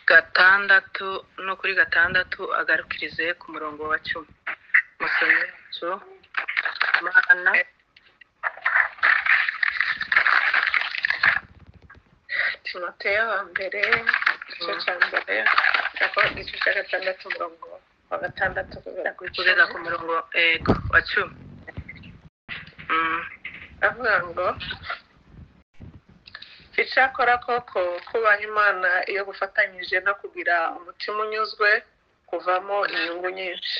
gatandatu no kuri gatandatu agarukirize ku murongo wa 10. Musomyi wacu Mana Timoteyo wa mbere igice cya mbere igice cya gatandatu umurongo wa gatandatu kugera ku murongo wa 10. avuga ngo icyakora koko kubaha Imana iyo gufatanyije no kugira umutima unyuzwe kuvamo inyungu nyinshi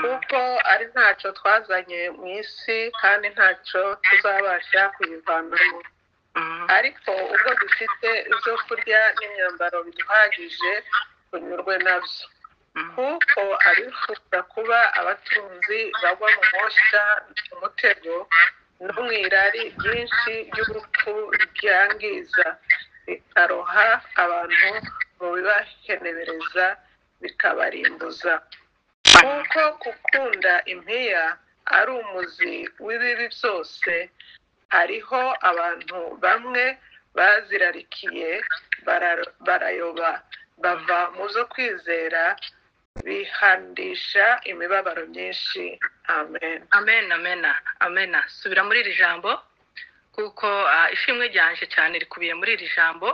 kuko ari ntacyo twazanye mu isi kandi ntacyo tuzabasha kuyivanamo ariko ubwo dufite ibyo kurya n'imyambaro biduhagije tunyurwe nabyo kuko abifuza kuba abatunzi bagwa mu moshya umutego no mu irari ryinshi ry'urupfu ryangiza bikaroha abantu mu bibahenebereza bikabarimbuza kuko gukunda impiya ari umuzi w'ibibi byose hariho abantu bamwe bazirarikiye barayoba bava mu zo kwizera bihandisha imibabaro myinshi. Amen. Amen, amen, amen. Subira muri iri jambo kuko ishimwe ryanje cyane rikubiye muri iri jambo.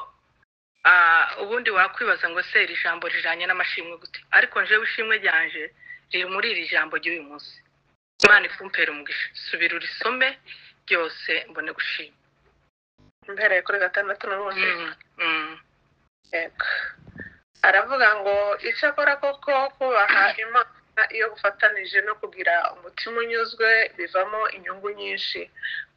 Ubundi wakwibaza ngo se iri jambo rijanye n'amashimwe gute, ariko nje wishimwe ryanje riri muri iri jambo ry'uyu munsi. Imana ikumpera umugisha. Subira urisome byose mbone gushima. Mbere kuri gatandatu n'ubundi aravuga ngo icyakora koko kubaha Imana iyo gufatanije no kugira umutima unyuzwe bivamo inyungu nyinshi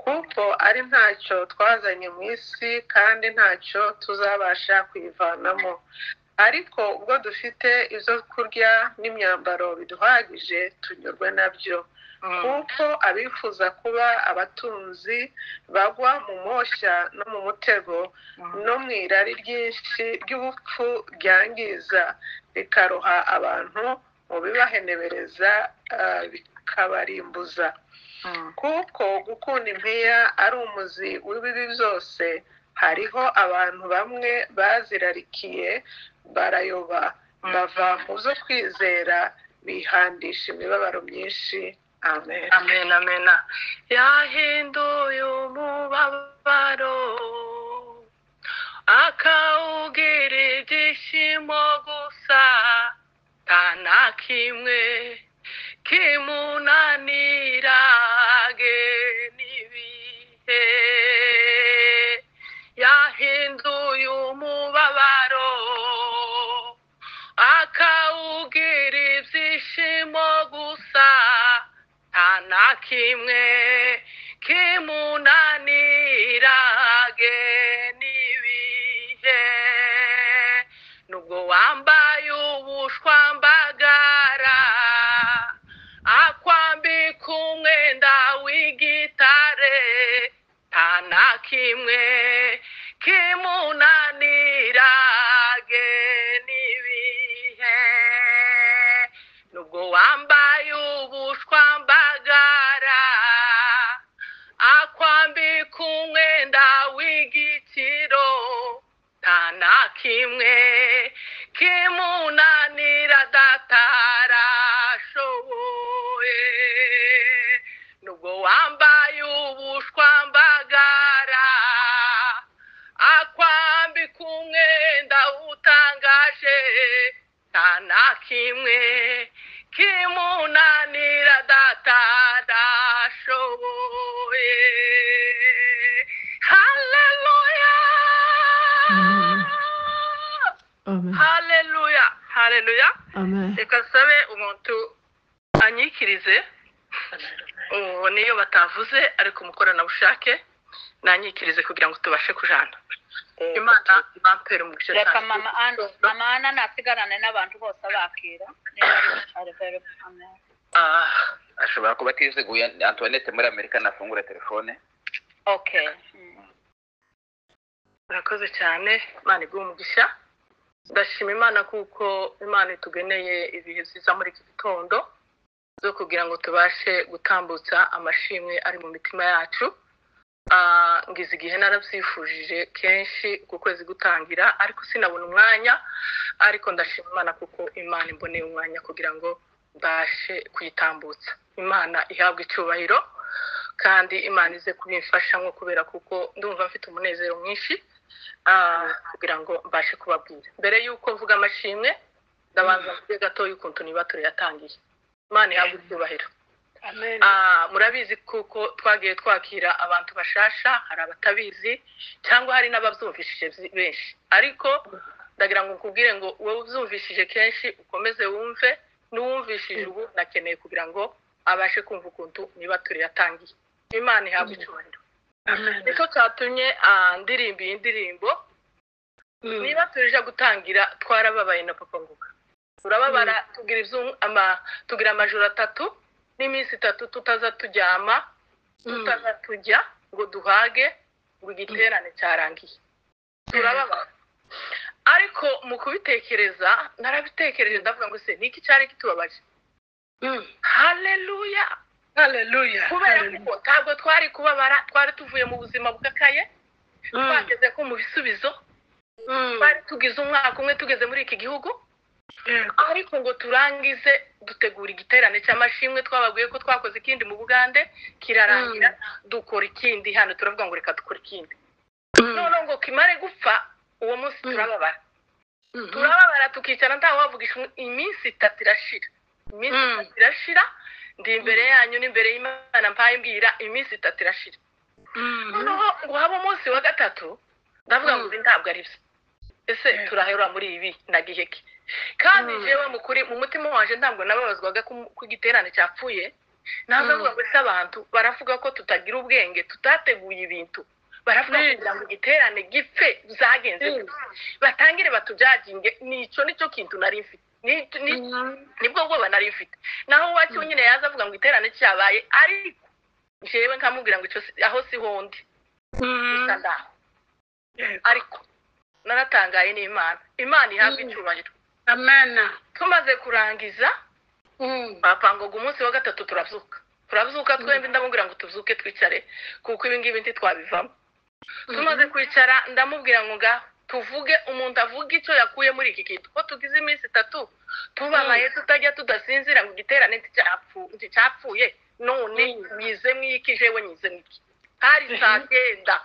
kuko ari ntacyo twazanye mu isi kandi ntacyo tuzabasha kuyivanamo ariko ubwo dufite ibyo kurya n'imyambaro biduhagije tunyurwe nabyo kuko abifuza kuba abatunzi bagwa mu moshya no mu mutego no mu irari ryinshi ry'ubupfu ryangiza bikaroha abantu mu bibahenebereza bikabarimbuza kuko gukunda impiya ari umuzi w'ibibi byose hariho abantu bamwe bazirarikiye barayoba bava mu zo kwizera bihandisha imibabaro myinshi. Amen. Amen, amen. Yahinduye umubabaro akawugira ibyishimo gusa nta kimwe kimunanirage n'ibihe yahinduye umubabaro akawugira ibyishimo gusa nta kimwe kimunanirage n'ibihe nubwo wambaye ubushwambagara akwambika umwenda w'igitare nta kimwe kimunanirage n'ibihe nubwo wambaye ubushwambagara akwambika umwenda w'igiciro nta kimwe kimunanira datarashoboye nubwo wambaye ubushwambagara akwambika umwenda utangaje nta kimwe kimunanira datarashoboye. Hallelujah. Amen. Hallelujah. Hallelujah. Amen. Reka sabe umuntu anyikirize niyo batavuze ariko umukoranabushake nanyikirize kugira ngo tubashe kujana. Imana bampera umugisha cyane. Reka mama Ana nasigarane n'abantu bose bakira. Amen. ashobora kuba atiziguye Antoinette muri Amerika nafungura telefone. Okay. Murakoze cyane Imana iguhe umugisha. Ndashima Imana kuko Imana itugeneye ibihe byiza muri iki gitondo zo kugira ngo tubashe gutambutsa amashimwe ari mu mitima yacu. ngize igihe narabyifujije kenshi ku kwezi gutangira ariko sinabona umwanya ariko ndashima Imana kuko Imana imboneye umwanya kugira ngo mbashe kuyitambutsa. Imana ihabwe icyubahiro kandi Imana ize kubimfashamo kubera kuko ndumva mfite umunezero mwinshi kugira ngo mbashe kubabwira. Mbere y'uko mvuga amashimwe ndabanza mvuge gato y'ukuntu nibature yatangiye. Imana ihabwe icyubahiro. Amen. Murabizi kuko twagiye twakira abantu bashasha, hari abatabizi cyangwa hari n'ababyumvishije benshi, ariko ndagira ngo nkubwire ngo wowe ubyumvishije kenshi ukomeze wumve, n'uwumvishije ubu nakeneye kugira ngo abashe kumva ukuntu nibature yatangiye. Imana ihabwe icyubahiro. Nicyo cyatumye ndirimba iyi ndirimbo. Nibature ije gutangira twarababaye na papa Nguga, turababara tugira amajoro 3 n'iminsi 3 tutaza turyama, tutaza tujya ngo duhage ngo igiterane cyarangiye, turababara. Ariko mu kubitekereza narabitekereje ndavuga ngo se niki cyari kitubabaje. Haleluya, Haleluya. kubera ko ntabwo twari kubabara, twari tuvuye mu buzima bw'akaye, twageze ko mu bisubizo, twari tugize umwaka umwe tugeze muri iki gihugu, ariko ngo turangize dutegura igiterane cy'amashimwe. Twababwiye ko twakoze ikindi mu Bugande kirarangira, dukora ikindi hano, turavuga ngo reka dukora ikindi. None ngo kimare gupfa uwo munsi turababara, tukicara ntawe wavugisha. Iminsi 3 irashira, iminsi 3 irashira, ndi imbere yanyu n'imbere y'Imana mpaye mbwira iminsi 3 irashira. Noneho ngo haba umunsi wa 3 ndavuga ngo ntabwo ari byo, ese turahera muri ibi nagiheke. Kandi jewe mukuri mu mutima wanje ntabwo nababazwaga ku giterane cyapfuye. Navuga ngo se abantu baravuga ko tutagira ubwenge, tutateguye ibintu, baravuga kugira ngo igiterane gipfe zagenze batangire batujyaginge. Nicyo kintu nari mfite, nibwo bwoba nari mfite. Naho wacu nyine yaza avuga ngo igiterane cyabaye, ariko jewe nkamubwira ngo icyo aho si hondi ariko naratangaye n'Imana. Imana ihabwe icyubahiro. Amen. Tumaze kurangiza papa ngo umunsi wa 3 turabyuka twembi, ndamubwira ngo tubyuke twicare kuko ibi ngibi ntitwabivamo. Tumaze kwicara ndamubwira ngo tuvuge, umuntu avuga icyo yakuye muri iki kintu, ko tugize iminsi 3 tubabaye tutajya tudasinzira ngo igiterane cyapfuye. None mwize mwikije we nyize mwiki hari saa 9.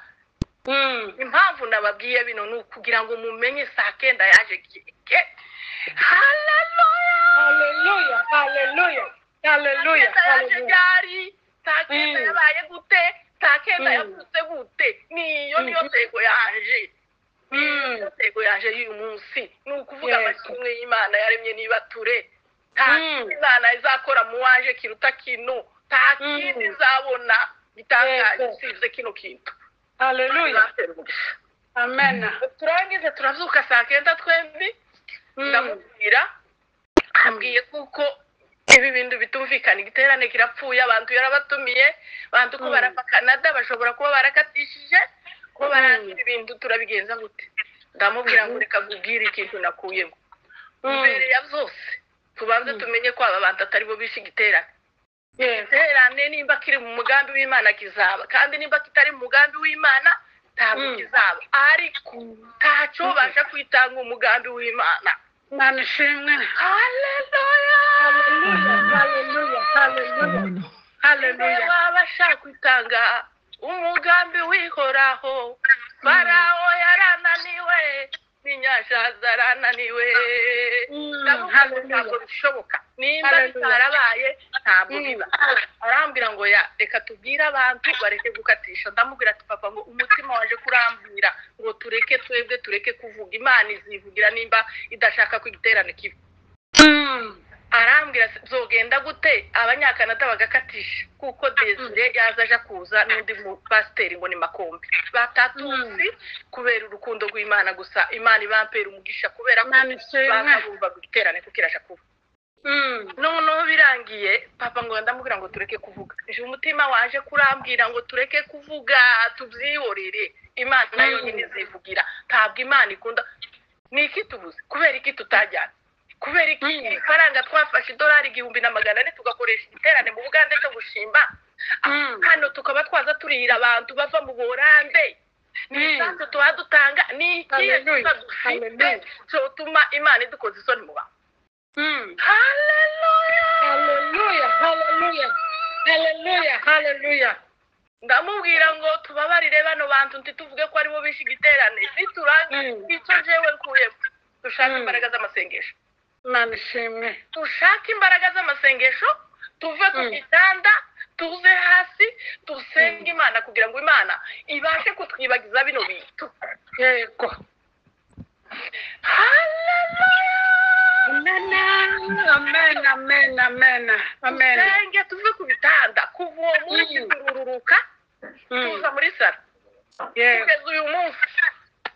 Impamvu nababwiye bino ni ukugira ngo mumenye saa 9 yaje kike. Haleluya, Haleluya. Haleluya. Haleluya. Haleluya. Saa 9 yabaye gute? Saa 9 yavutse gute? Niyo tego yaje. Tego yaje y'uyu munsi. Ni ukuvuga amashimwe y'Imana yaremye nibature. Imana izakora mu waje kiruta kino. Kindi izabona gitangaje usibye kino kintu. Haleluya. Amen. Turangize turabyuka saa 9 twembi, ndamubwira ambwiye kuko ibi bintu bitumvikana, igiterane kirapfuye, abantu yarabatumiye, abantu ko barava Canada bashobora kuba barakatishije, ko barangira ibintu turabigenza gute. Ndamubwira ngo reka kubwira ikintu nakuyemo. Mbere ya byose tubanze tumenye ko aba bantu atari bo bishe igiterane. Igiterane nimba kiri mu mugambi w'Imana kizaba, kandi nimba kitari mu mugambi w'Imana ntabwo kizaba. Ariko ntacyo basha kwitanga umugambi w'Imana. Imana ishimwe. Haleluya. Haleluya. Haleluya. Haleluya. Babasha kwitanga umugambi wihoraho. Farawo yarananiwe, n'inyanja zarananiwe. Ntabwo bishoboka. Nimba bitarabaye ntabwo biba. Arambwira ngo reka tubwire abantu bareke gukatisha. Ndamubwira ati papa ngo umutima waje kurambwira ngo tureke kuvuga. Imana izivugira nimba idashaka ko igiterane kiba. Arambwira zogenda gute abanyakanada bagakatisha kuko Desire yazaje kuza n'undi mu pasiteri ngo ni Makombe batatuzi kubera urukundo rw'Imana gusa. Imana ibampera umugisha kubera ko bakabumva igiterane kuko irasha kuba. Noneho birangiye papa ngo ndamubwira ngo tureke kuvuga. Umutima waje kurambwira ngo tureke kuvuga, tubyihorere. Imana nayo nyine izivugira. Ntabwo Imana ikunda niki tubuze, kubera iki tutajyana, kubera iki ifaranga twafashe $1,400 tugakoresha igiterane mu Bugande cyo gushimba hano tukaba twaza turira abantu bava mu burambe n'isanzu tuba dutanga ni ikihe kiba dufite cyotuma imana idukoza isoni mu bantu haleluya ndamubwira ngo tubabarire bano bantu ntituvuge ko aribo bishe igiterane niturangiza icyo jewe nkuyemo dushaka imbaraga z'amasengesho Imana ishimwe dushaka imbaraga z'amasengesho tuve ku gitanda tuze hasi dusenge imana kugira ngo imana ibashe kutwibagiza bino bintu yego amen dusenge tuve ku bitanda kuva uwo munsi turururuka tuza muri saro kugeza uyu munsi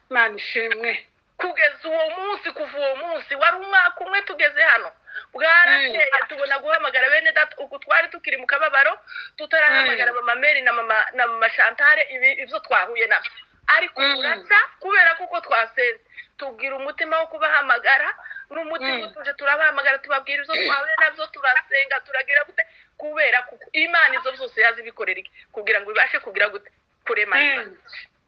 Imana ishimwe kugeza uwo munsi kuva uwo munsi wari umwaka umwe tugeze hano bwarakeye tubona guhamagara bene data uku twari tukiri mu kababaro tutarahamagara mama Mary na mama Chantal ibyo twahuye nabyo ariko urasa kubera kuko twasenze tubwira umutima wo kubahamagara n'umutima tuje turabahamagara tubabwira ibyo twahuye nabyo turasenga turagira gute kubera kuko imana izo byose yazibikorera kugira ngo ibashe kugira gute kurema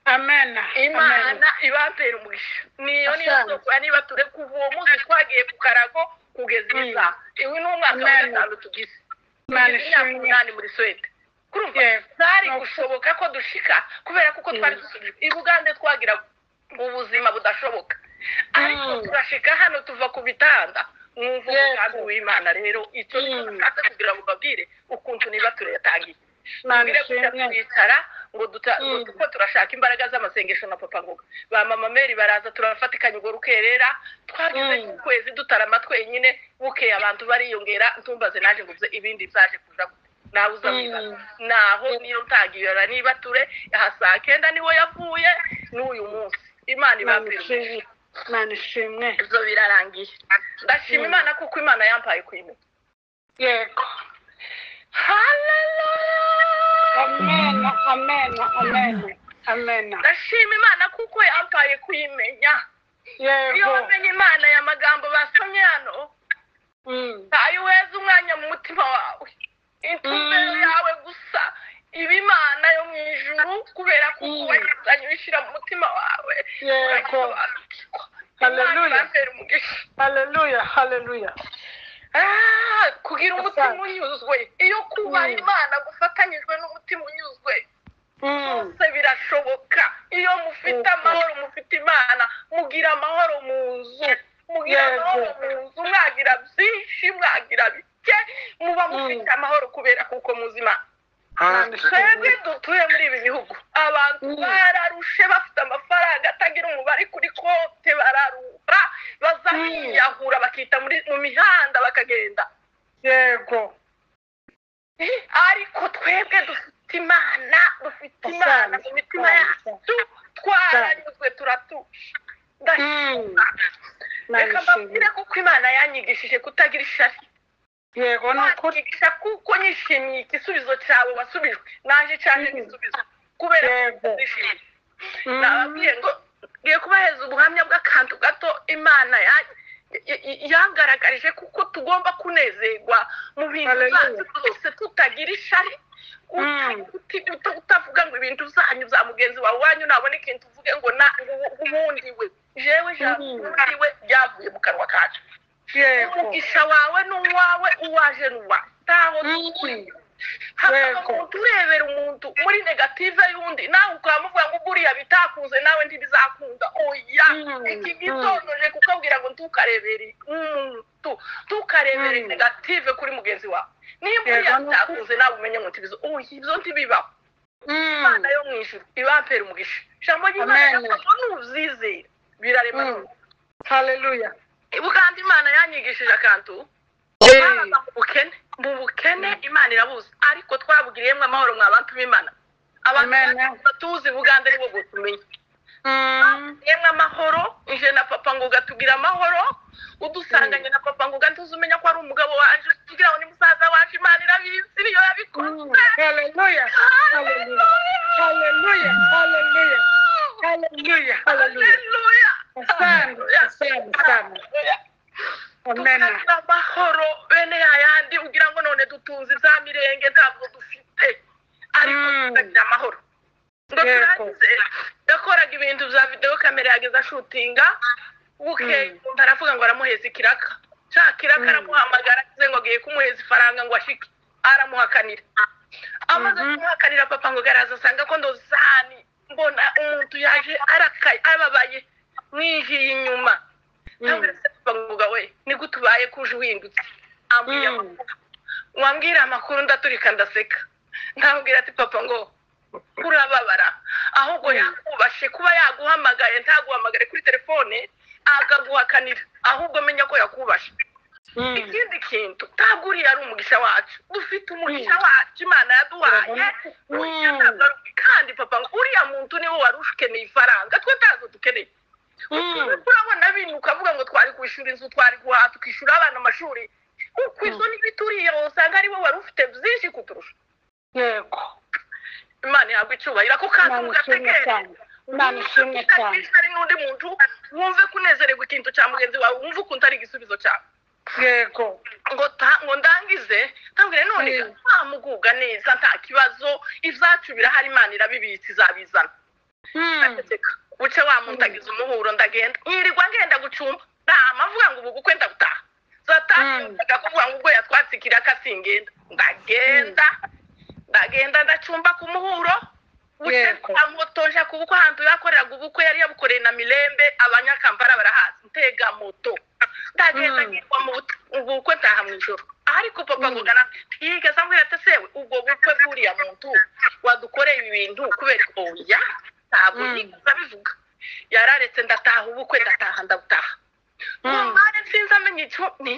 amen imana ibapera umugisha niyo soko niba ture kuva uwo munsi twagiye ku karago kugeza isaha iwe n'umwaka wa gatanu tugize imyaka 8 muri Swede kurumva zari gushoboka ko dushika kubera kuko twari dusubije i Bugande twagira ubuzima budashoboka ariko turashika hano tuva ku bitanda mwumva umugambi w'Imana rero icyo nshaka kugira ngo babwire ukuntu niba turetangiye nabire kwicara ngo duko turashaka imbaraga z'amasengesho na papa ngoga ba mama Mary baraza turafatikanya ugo rukerera twagize kwezi dutarama twenyine bukeye abantu bariyongera ntumbaze naje ngo ibindi byaje kuja nawe uzamibaza naho niyo ntagiyora niba ture hasa 9 niwo yavuye n'uyu munsi imana ibapira Imana ishimwe zo birarangiye ndashima imana kuko imana yampaye kwime yego amen ndashima imana kuko yampaye kuyimenya yego iyo wamenye imana ya magambo basomye hano ntayo weza umwanya mu mutima wawe intumbero yawe gusa iba imana yo mu ijuru kubera kuko wayizanye uyishyira mu mutima wawe yego haleluya kugira umutima unyuzwe iyo kubaha imana gufatanyijwe n'umutima unyuzwe byose birashoboka iyo mufite amahoro mufite imana mugira amahoro mu nzu mwagira byinshi mwagira bike muba mufite amahoro kubera kuko muzima twebwe dutuye muri ibi bihugu abantu bararushe bafite amafaranga atagira umubare kuri konti bararuha bazabiyahura bakita mu mihanda bakagenda yego ariko twebwe dufite imana mu mitima yacu twaranyuzwe turatuje reka mbabwire kuko imana yanyigishije kutagira ishari yego nukuri kuko nyishimiye igisubizo cyawe wasubijwe naje cyane n'igisubizo kubera nishimiye nababwiye ngo ngiye kubaheza ubuhamya bw'akantu gato imana yangaragarije kuko tugomba kunezerwa mu bintu byacu byose tutagira ishari utavuga ngo ibintu zanyu za mugenzi wawe wanyu nabona ikintu uvuge ngo ubundi we jewe ubundi we byavuye mu kanwa kacu umugisha wawe n'uwawe uwaje n'uwawe ntaho dukuri hakaba umuntu urebera umuntu muri negative y'undi nawe ukamuvuga ngo buriya bitakunze nawe ntibizakunda oya iki gitonoje kukabwira ngo tukarebere negative kuri mugenzi wawe niba buriya bitakunze nawe umenye ngo ntibizo ibyo ntibibaho imana yo mu ijuru ibapera umugisha ijambo ry'imana n'uzizera birarema haleluya Bugande imana yanyigishije akantu mu bukene imana irabuze ariko twabugiriyemo amahoro mwabantu b'imana abantu batuzi Bugande nibo gutumenya yemwe amahoro nje na papa ngo gatubwira amahoro udusanganye na papa ngo gantuze umenya ko ari umugabo wanje tugira ngo ni musaza waje imana irabizi niyo yabikoze haleluya amahoro bene yayandi ugira ngo none dutunze za mirenge ntabwo dufite gute ariko tutagira amahoro ngo turangize yakoraga ibintu bya video kamera yageze ashutinga bukeye umuntu aravuga ngo aramuheza ikiraka cya kiraka aramuhamagara agize ngo agiye kumuheza ifaranga ngo ashike aramuhakanira amaze kumuhakanira papa ngo garaza asanga ko ndozani mbona umuntu yaje arakaye ababaye mwihiye inyuma ntabwo papa ngo we ni gutubaye kuje uhindutse ambwiye wambwira amakuru ndaturika ndaseka ndabwira ati papa ngo urababara ahubwo yakubashe kuba yaguhamagaye ntaguhamagare kuri telefone akaguhakanira ahubwo menya ko yakubashe ikindi kintu ntabwo uriya ari umugisha wacu dufite umugisha wacu imana yaduhaye kandi papa uriya muntu niwe wari ukeneye ifaranga twe ntazo dukeneye urabona bintu ukavuga ngo twari kwishyura inzu twari guhaha tukishyura abana amashuri uko izo n'ibituriye usanga ari we wari ufite byinshi kuturusha yego imana yagwa icyubahiro ako kantu mugategere imana ishimwe cyane hari n'undi muntu wumve kunezererwa ikintu cya mugenzi wawe wumve ukuntu ari igisubizo cyawe yego ngo ndangize ntambwire none ntamuguga neza nta kibazo ibyacu birahari imana irabibitse izabizana buce wa muntu agize umuhuro ndagenda nyirirwa ngenda gucumba amavuga ngo ubu gukwe ndabutaha zatangaga kuvuga ngo ubwo yatwatsikira akasingenda ndagenda ndacumba ku muhuro buce moto nja ku bukwe ahantu yakoreraga ubukwe yari yabukoreye na Mirembe abanyakampara barahazi ntega moto ndagenda ngirwa mu bukwe ntaha mu ijoro ariko papa ngo gana yigeze ambwira ati sewe ubwo bukwe buriya muntu wadukoreye ibi bintu kubera oya ntabwo nigeze bivuga yararetse ndataha ubukwe ndabutaha mare sinzi amenye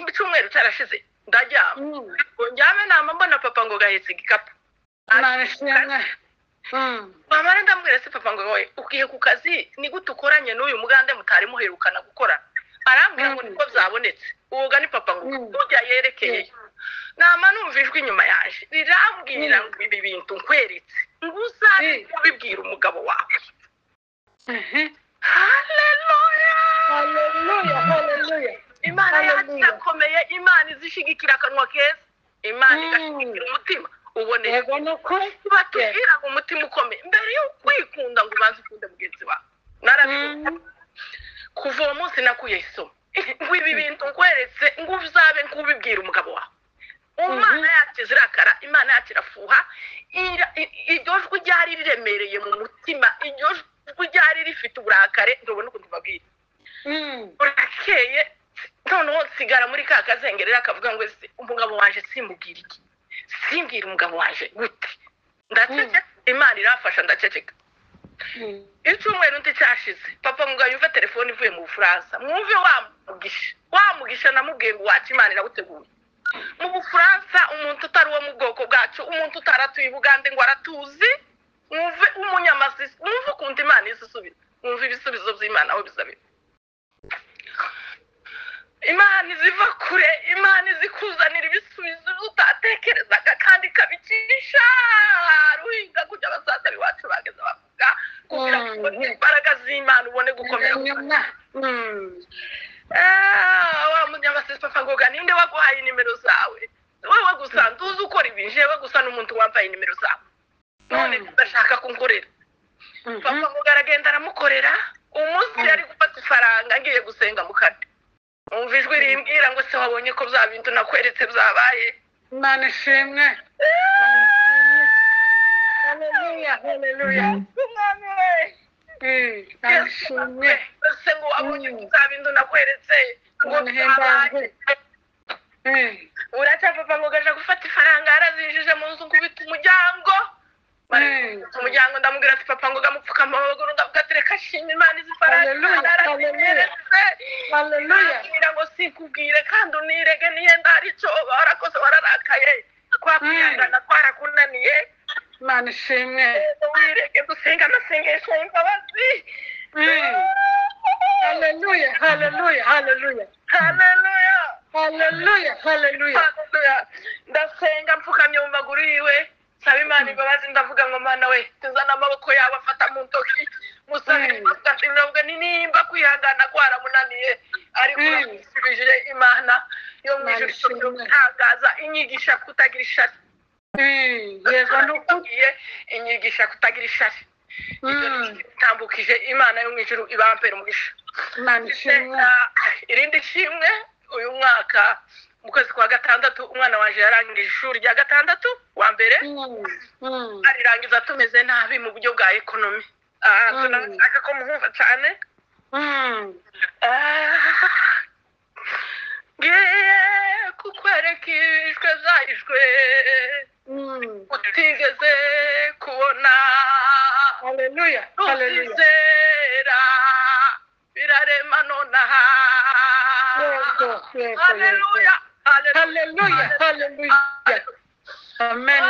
icyumweru cyarashize ndaryama ngo njyame nama mbona papa ngo gahetse igikapu mama ndambwira se papa ngo wowe ugiye ku kazi ni gute ukoranye n'uyu mugande mutari muherukana gukora arambwira ngo niko byabonetse uwoga ni papa ngo ujya yerekeye nama numva ijwi inyuma yaje rirambwira ngo ibi bintu nkweretse ngo uzabe kubibwira umugabo wawe haleluya imana yacu irakomeye imana izishigikira akanwa keza imana igashigikira umutima uboneye batubwira ngo umutima ukomeye mbere yo kwikunda ngo ubanze ukunde mugenzi wawe narabivuga kuva uwo munsi nakuye isomo ngo ibi bintu nkweretse ngo uzabe nk'ubibwira umugabo wawe imana yacu izirakara imana yacu irafuha iryo jwi ryari riremereye mu mutima iryo jwi ryari rifite uburakare ndabona ukuntu mbabwira urakeye noneho nsigara muri ka kazengerera akavuga ngo ese umugabo waje simubwira iki simbwira umugabo waje gute ndaceceka imana irafasha ndaceceka icyumweru nticyashize papa ngo yumve telefone ivuye mu Bufaransa mwumve wamugisha namubwiye ngo wacu imana iraguteguye mu Bufaransa umuntu utari wo mu bwoko bwacu umuntu utaratuye Bugande ngo aratuzi mwumve umunyamazisi mwumve ukuntu imana izisubiza mwumve ibisubizo by'imana aho bizabira imana iziva kure imana izikuzanira ibisubizo utatekerezaga kandi ikabicisha ruhinga kujya abasaza biwacu bageze bavuga kugira ngo ubone imbaraga z'imana ubone gukomera wa munyamasizi papa ngoga ninde waguhaye nimero zawe wowe gusa ntuzi ukora ibi jewe gusa n'umuntu wambaye nimero zawe none ndashaka kunkorera papa ngoga aragenda aramukorera umunsi yari gufata ifaranga ngiye gusenga mu kane umva ijwi rimbwira ngo se wabonye ko bya bintu nakweretse byabaye imana ishimwe haleluya umwami we ishimwe se ngo wabonye ko bya bintu nakweretse ngo byabaye uracyapfa ngo gaje gufata ifaranga yarazinjije mu nzu kubita umuryango umuryango ndamubwira ati papa ngo gamupfuka amaguru ndavuga ati reka shima imana izi faranga haleluya ngo sikubwire kandi unirege niyenda hari icyo warakoze wararakaye twakwihangana twarakunaniye imana ishimwe wirege dusenga amasengesho y'imbabazi haleluya ndasenga mpfukamye mu maguru yiwe saba imana imbabazi ndavuga ngo mana we tuzana amaboko yawe afata mu ntoki musabire ndavuga ni nimba kwihangana kwaramunaniye ariko urasubije imana yo mu ijuru itangaza inyigisha kutagira ishati yego nukubwiye inyigisha kutagira ishari tambukije imana yo mu ijuru ibampera umugisha Imana ishimwe irindi shimwe uyu mwaka mu kwezi kwa gatandatu umwana wanje yarangije ishuri rya gatandatu wa mbere arirangiza tumeze nabi mu buryo bwa ekonomi tunashaka ko muhumva cyane ngiye kukwereka ibishwe zahishwe utigeze kubona haleluya haleluya uzizera birarema nonaha haleluya haleluya haleluya amen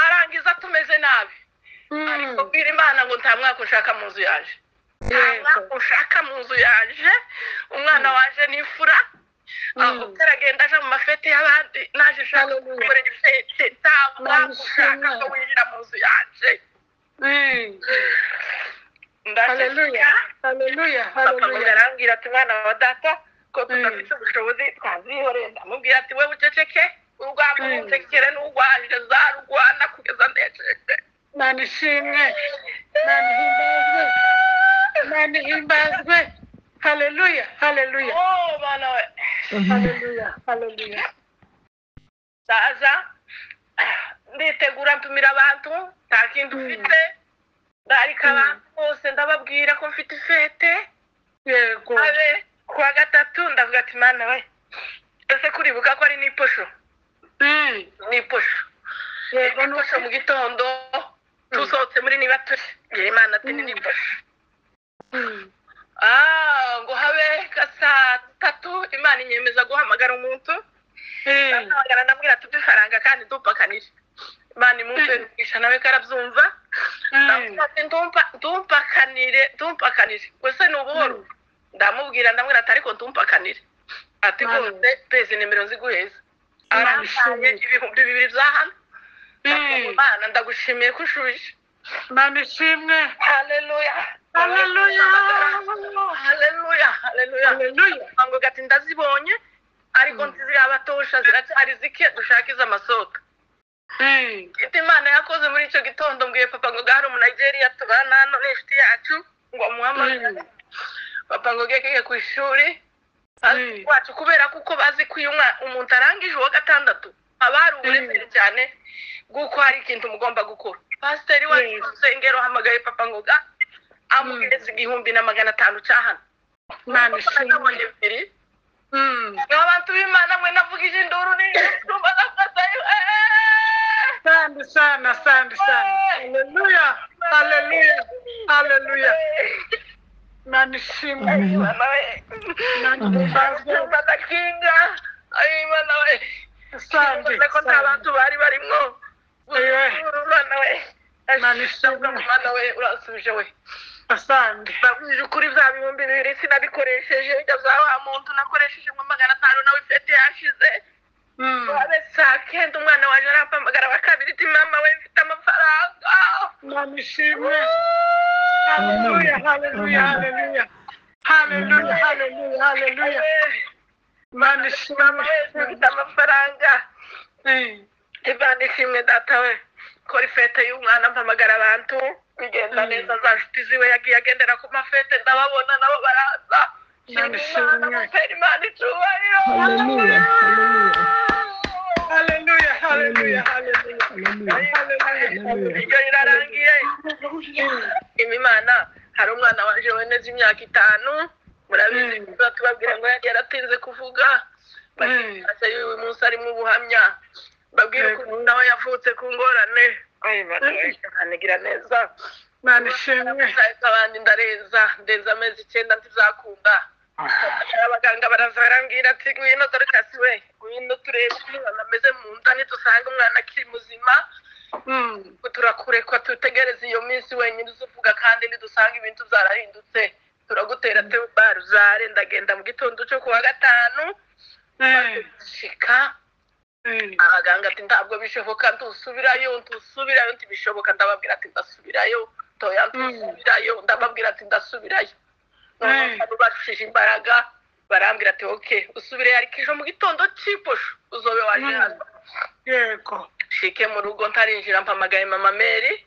arangiza tumeze nabi ariko bwira imana ngo nta mwaka ushaka mu nzu yaje ushaka mu nzu yaje umwana waje n'imfura aho karagenda aje mu mafete y'abandi naje ushaka gukorera ifete nta mwaka ushaka ko winjira mu nzu yaje haleluya haleluya papa arambwira ati mwana wa data ko tudafite ubushobozi twazihoreye ndamubwira ati we uceceke urwamutekere n'urwaje zarugwana kugeza ndecece Imana ishimwe Imana ihimbazwe haleluya haleluya bana we haleluya haleluya saza nditegura ntumira abantu nta kindi ufite ndarika abantu bose ndababwira ko mfite ifete yego abe kuwa gatatu ndavuga ati mana we ese kuribuka ko ari n'iposho n'iposho yego n'iposho mu gitondo tusohotse muri nibature imana ati n'iposho ngo habe saa tatu imana inyemeza guhamagara umuntu ndahamagara ndamubwira ati ifaranga kandi ndumpakanire imana imumperugisha nawe karabyumva ndavuga ati ndumpakanire gusa ni ubuhoro ndamubwira ati ariko ndumpakanire ati rwose pezi nimero nziguheza arampaye 2,000 bya hano Imana ndagushimiye ko ushuje Imana ishimwe haleluya haleluya haleluya haleluya ngo gati ndazibonye ariko ntizirabatosha ziracyari zike dushakiza amasoko Imana yakoze muri icyo gitondo mbwiye papa ngo gahari mu Nigeria tubana hano n'inshuti yacu ngo amuhamagare papa ngo geke ku ishuri wacu kubera kuko bazi ko umuntu arangije uwa gatandatu abari uburemere cyane bw'uko hari ikintu mugomba gukora pasiteri wacu rusengero hamagaye papa ngo ga amuhereza 1,500 cyahano Imana ishimwe abantu b'Imana mwe navugije induru ni sana haleluya haleluya haleluya Imana ishimwe Imana kinga Imana we asante ko nta bantu bari barimo Imana we Imana ishimwe Imana we urasubije we asante navugije ukuri bya 2,000 sinabikoresheje bijya za wa muntu nakoresheje mu 500 nawe ifete yashize saa kenda umwana waje arampamagara wa kabiri ati mama we mfite amafaranga Imana ishimwe haleluya haleluya haleluya haleluya haleluya haleluya Imana ishimwe mfite amafaranga Imana ishimwe data we kora ifete y'umwana mpamagara abantu bigenda neza za nshuti ziwe yagiye agendera ku mafete ndababona nabo baraza Imana icyubahiro haleluya haleluya iryo rirarangiye Imana hari umwana waje weneze imyaka 5 murabizi tubabwira ngo yari yaratinze kuvuga bashaka uyu munsi ari mu buhamya babwira ko nawe yavutse ku ngorane anigira neza Imana ishimwe abandi ndeza amezi 9 ntizakunda abaganga barazarambwira ati ngwino Dorcas we ngwino turebe umwana ameze mu nda nidusanga umwana akiri muzima turakurekwa tutegereze iyo minsi wenyine uzuvuga kandi nidusanga ibintu byarahindutse turagutera baruzare ndagenda mu gitondo cyo kuwa gatanu shika abaganga ati ntabwo bishoboka ntusubirayo ntibishoboka ndababwira ati ndasubirayo toya ntusubirayo ndababwira ati ndasubirayo barushije imbaraga barambwira ati okay usubire ariko ejo mu gitondo cy'iposho uzobe waje hano yego shike mu rugo ntarinjira mpamagaye mama Mary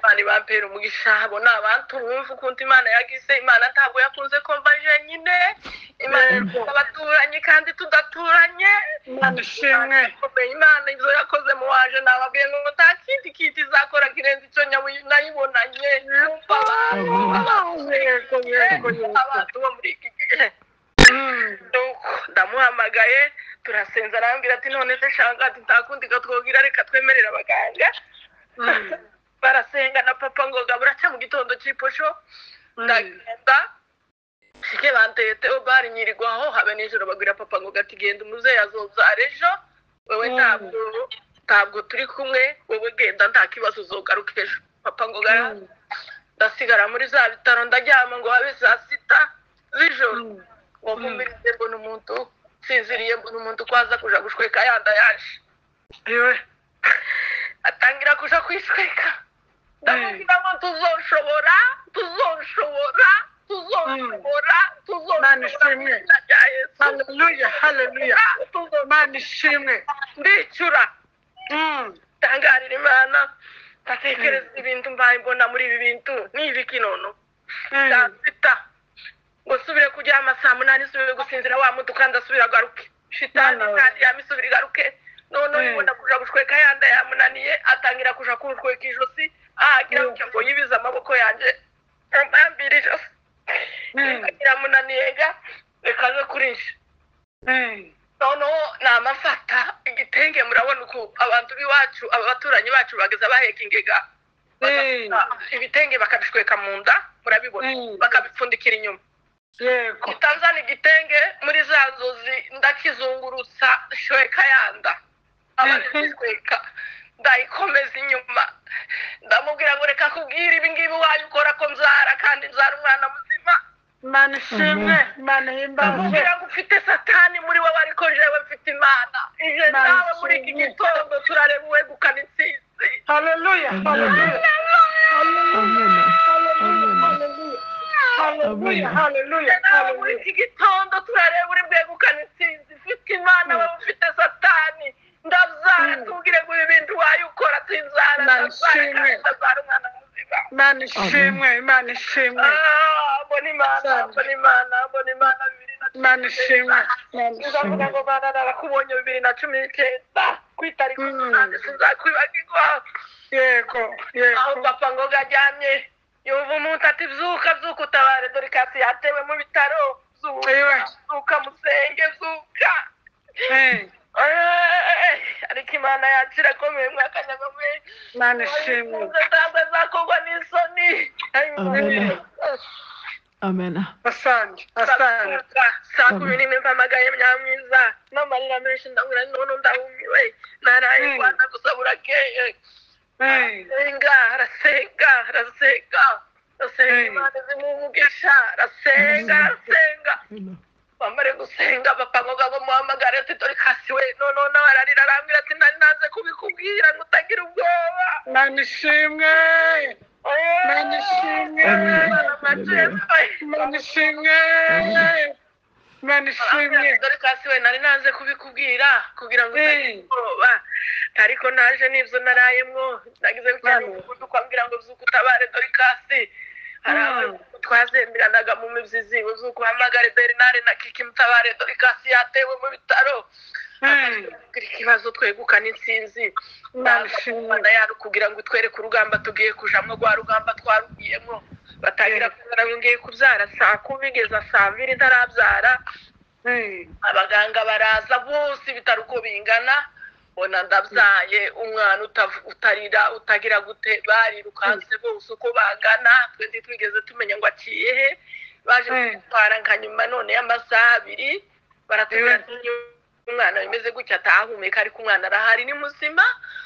bani bampera umugisha abo ni abantu bumva ukuntu Imana yagize. Imana ntabwo yakunze ko mva jenyine, Imana abaturanye kandi tudaturanye. Imana ishimwe. Imana ibyo yakoze mu waje nababwiye ngo nta kindi kintu izakora kirenze icyo nayibonanye. Abantu bo muri iki gihe ndamuhamagaye turasenza arambwira ati none se shanga ati nta kundi gatwogira reka twemerera abaganga. Barasenga na papa ngo gaburaca mu gitondo cy'iposho ndagenda shike bantete bari nyirirwaho habe nijoro bagwira papa ngo gati genda umuzeyi azoza ejo wewe ntabwo turi kumwe, wowe genda nta kibazo uzogaruka ejo. Papa ngo ndasigara muri za bitaro ndaryama ngo habe saa 6 z'ijoro wavumbirize mbona umuntu sinziriye mbona umuntu kwaza kuja gushweka yanda yaje atangira kuja kwishweka. Ndamubwira ngo tuzoshobora. Imana ishimwe. Haleluya, haleluya. Imana ishimwe. Ndicura tangarira Imana ndatekereza ibintu mbaye mbona muri ibi bintu n'ibiki nono ndafita ngo subire kuryama saa 8 subire gusinzira wa muntu kandi asubira garuke shitani kandi yamisubira garuke none ubona kuja gushweka yanda yamunaniye atangira kuja kushweka ijosi agira ngo yibiza amaboko yanje ambambira ijosi yamunaniye rekaje kurisha none namafata igitenge murabona uko abantu biwacu abaturanyi bacu bageza baheka ingega ibitenge bakabishweka mu nda murabibona bakabipfundikira inyuma. Tanzania igitenge muri za nzozi ndakizungurutsa shweka yanda abashweka ndayikomeza inyuma ndamubwira ngo reka kubwira ibi ngibi wayukora ko nzara kandi nzara umwana muzima. Imana ishimwe. Imana himbaze. Ndamubwira ngo ufite satani muri wowe ariko jewe mfite Imana. Ije nawe muri iki gitondo turareba uwegukana intsinzi. Haleluya, haleluya. Haleluya, haleluya. Nawe muri iki gitondo turareba uri bwegukana intsinzi. Ufite Imana wowe ufite satani. Ndazara tubwire ngo ibi bintu wayukora tinzara. Imana ishimwe. Ndazara umwana muzima. Imana ishimwe. Imana ishimwe. Mbona Imana Imana ishimwe. ndavuga ngo Mana narakubonye 2019 ku itariki sinzakwibagirwa. Yego. Aho papa ngo gajyamye yumva umuntu ati vyuka utabare dore kasi yatewe mu bitaro zuka musenge zuka ariko Imana yacu irakomeye mwakanyagomwe. Imana ishimwe. Ntabwo azakogwa n'isoni. Amen. Asante. Saa 10 mpamagaye Nyamwiza n'amarira menshi ndabura none ndahumiwe naraye Rwanda gusa burakeye. Arasenga Imana zimumugisha arasenga bamare gusenga papa ngo muhamagare ati dore kasi we none ararira arambwira ati naze kubikubwira ngo utagira ubwoba. Imana ishimwe. Imana ishimwe. Imana ishimwe. Imana ishimwe. Dore kasi we nari naze kubikubwira kugira ngo utagira ubwoba ariko naje nivyo narayemwo nagize cyane ukuntu kwambwira ngo zuko utabare dore kasi twazemiranaga mu mivyizi uzuko hamagare Bernard na Kiki mutabare dore kasi yatewe mu bitaro ikibazo twegukana intsinzi. Imana yaru kugira ngo itwereke urugamba tugiye kujamwo rwa rugamba twarugiyemwo batangira kugira ngo ngiye kubyara saa 10 bigeza saa 2 ntarabyara. Abaganga baraza bose bitaruko bingana bona ndabyaye umwana utarira utagira gute barirukanse bose uko bangana twende twigeze tumenya ngo aciye he baje gutwara nkanyuma none y'amasaha 2 baratubwira umwana bimeze gutya atahumeka ariko umwana arahari ni muzima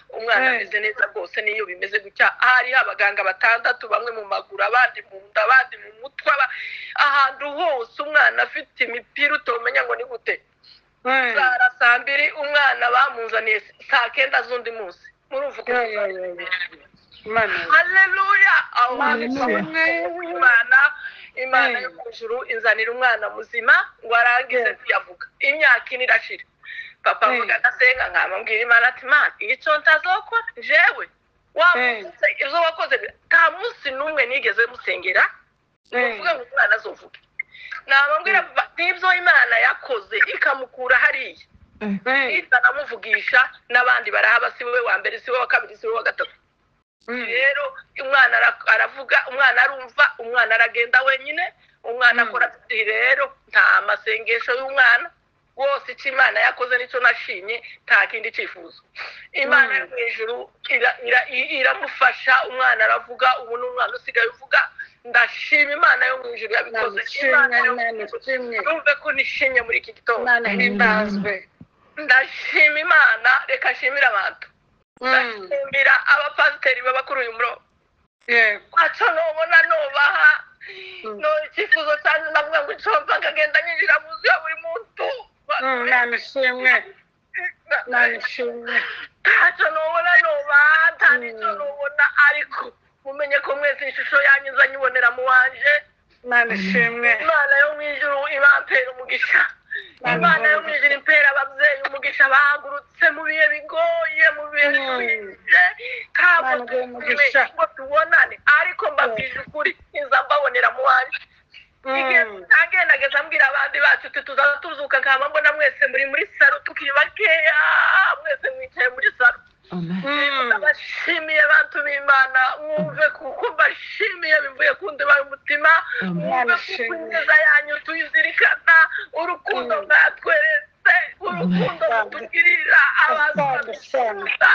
umwana ameze neza rwose niyo bimeze gutya. Hari abaganga 6 bamwe mu maguru abandi mu nda abandi mu mutwe ahantu hose umwana afite imipira utomenya ngo ni gute. Zara saa 2 umwana bamuzaniye saa 9 z'undi munsi muruvuga haleluya. Imana yo kujuru inzanira umwana muzima ngo arangize kuyavuga imyaka 4 irashira papa avuga agasenga nkamubwira imana ati mana icyo ntazokora jewe wavuze ibyo wakoze nta munsi n'umwe nigeze musengera uvuga ngo umwana azovuge namubwira n'ibyo imana yakoze ikamukura hariya ikanamuvugisha n'abandi barahaba si we wa mbere si we wa kabiri si we wa gatatu rero umwana aravuga umwana arumva umwana aragenda wenyine umwana akora ati rero nta masengesho y'umwana wose icyo imana yakoze nicyo nashimye nta kindi cyifuzo imana yo mu ijuru iramufasha umwana aravuga ubu ni umwana usigaye uvuga ndashima imana yo mu ijuru yabikoze yumve ko nishimye muri iki gitondo ndashima imana reka nshimire abantu ndashimira abapasiteri baba kuri uyu murongo ntacyo nubona nubaha no icyifuzo cyane navuga ngo icomba nkagenda nyinjira mu nzu ya buri muntu nanishimwe ntacyo nubona nubaha nta n'icyo nubona ariko mumenye ko mwese ishusho yanyu nza nyibonera mu wanje nanishimwe imana yo mu ijuru ibampera umugisha imana yo mu ijuru impera ababyeyi umugisha bahagurutse mu bihe bigoye mu bihe bikwije ngo tubonane ariko mbabwije ukuri nza mbabonera mu wanje igihe ntagendageza mbwira abandi bacu tuzaza tuzuka nkaba mbona mwese muri saro tukiri bakeya mwese mwicaye muri saro ndabashimiye bantu b'imana mwumve kuko mbashimiye bivuye ku ndiba y'umutima mwumve kuko ineza yanyu tuyizirikana urukundo mwatweretse urukundo mutugirira abazadusanga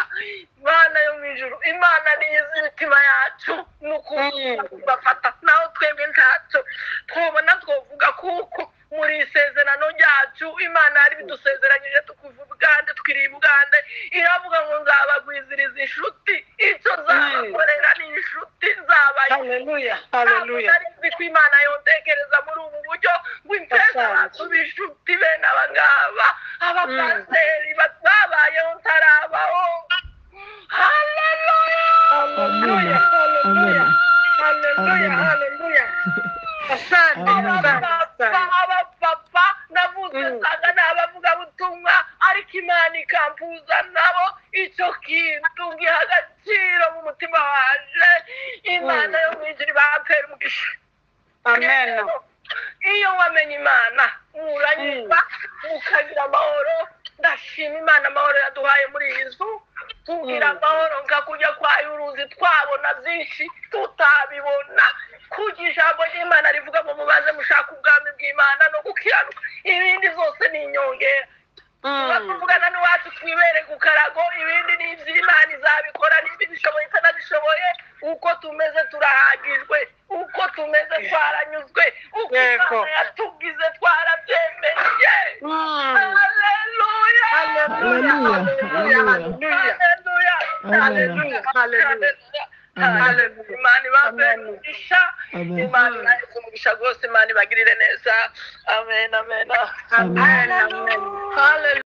imana yo mu ijuru imana niyizi imitima yacu mukubafata naho twebwe ntacyo twobona twovuga kuko muri isezerano ryacu imana yari bidusezeranyije tukuva ubugande twiri bugande iravuga ngo nzabagwiziriza inshuti icyo nzabakorera ni inshuti haleluya haleluya nzi ko imana yontekereza muri ubu buryo ngo impeza abantu b'inshuti bene aba ngaba abapasiteri babayeho ntarabaho haleluya haleluya haleluya haleluya haleluya abapapa navuze nsanga ni abavugabutumwa ariko imana ikampuza nabo icyo kintu ngiha agaciro mu mutima waje imana yo mu ijuru bampera umugisha amen iyo wamenye imana muranyurwa mukagira amahoro ndashima imana amahoro yaduhaye muri iyi nzu tugira amahoro nka kujya kwa y'uruzi twabona byinshi tutabibona kugira ijambo ry'imana rivuga ngo mubaze mushaka ubwami bw'imana no gukiranuka ibindi zose ni inyongera tuvugana n'iwacu twibere ku karago ibindi ni iby'imana izabikora n'ibindi bishoboye itanabishoboye uko tumeze turahagijwe uko tumeze twaranyuzwe uko imana yatugize twarabyemeye haleluya haleluya haleluya haleluya imana ibambere umugisha imana ibahereze umugisha rwose imana ibagirire neza amen amen amen amen haleluya